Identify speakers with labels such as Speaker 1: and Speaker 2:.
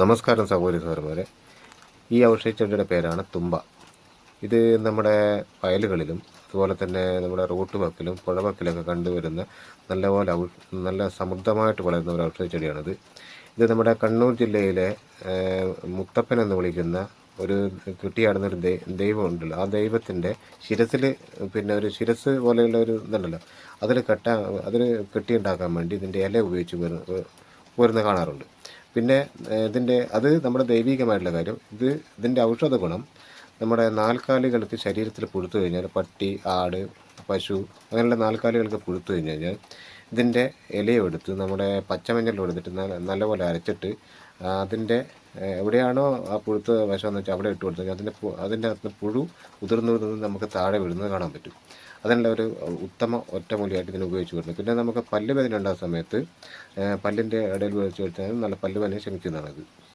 Speaker 1: നമസ്കാരം സഹോദരി സഹോദരന്മാരെ. ഈ ഔഷധച്ചെടിയുടെ പേരാണ് തുമ്പ. ഇത് നമ്മുടെ വയലുകളിലും അതുപോലെ തന്നെ നമ്മുടെ റോട്ട് വക്കിലും പുഴവക്കിലൊക്കെ കണ്ടുവരുന്ന നല്ല സമൃദ്ധമായിട്ട് വളരുന്ന ഒരു ഔഷധച്ചെടിയാണിത്. ഇത് നമ്മുടെ കണ്ണൂർ ജില്ലയിലെ മുത്തപ്പൻ എന്ന് വിളിക്കുന്ന ഒരു കെട്ടിയാടുന്ന ഒരു ദൈവം ഉണ്ടല്ലോ. ആ ദൈവത്തിൻ്റെ ശിരസിൽ ഒരു ശിരസ് പോലെയുള്ള ഒരു ഇതുണ്ടല്ലോ, അതിൽ കെട്ടിയുണ്ടാക്കാൻ വേണ്ടി ഇതിൻ്റെ ഇല ഉപയോഗിച്ച് വരുന്ന കാണാറുണ്ട്. പിന്നെ അത് നമ്മുടെ ദൈവികമായിട്ടുള്ള കാര്യം. ഇതിൻ്റെ ഔഷധ ഗുണം നമ്മുടെ നാൽക്കാലികൾക്ക് ശരീരത്തിൽ പുഴുത്തു കഴിഞ്ഞാൽ, പട്ടി, ആട്, പശു അങ്ങനെയുള്ള നാൽക്കാലികൾക്ക് പുഴുത്തു കഴിഞ്ഞാൽ ഇതിൻ്റെ ഇലയെടുത്ത് നമ്മുടെ പച്ചമഞ്ഞളിൽ എടുത്തിട്ട് നല്ലപോലെ അരച്ചിട്ട് അതിൻ്റെ എവിടെയാണോ ആ പുഴുത്ത വശമെന്ന് വെച്ചാൽ അവിടെ ഇട്ട് കൊടുത്തു കഴിഞ്ഞാൽ അതിൻ്റെ അകത്ത് പുഴു ഉതിർന്ന് നമുക്ക് താഴെ വീഴുന്നത് കാണാൻ പറ്റും. അതിനുള്ള ഒരു ഉത്തമ ഒറ്റമൂലിയായിട്ട് ഇതിന് ഉപയോഗിച്ച് വരുന്നത്. പിന്നെ നമുക്ക് പല്ല് വേദന ഉണ്ടാകുന്ന സമയത്ത് പല്ലിൻ്റെ ഇടയിൽ ഉപയോഗിച്ച് കൊടുത്താൽ നല്ല പല്ല് വേദന ശമിക്കുന്നതാണിത്.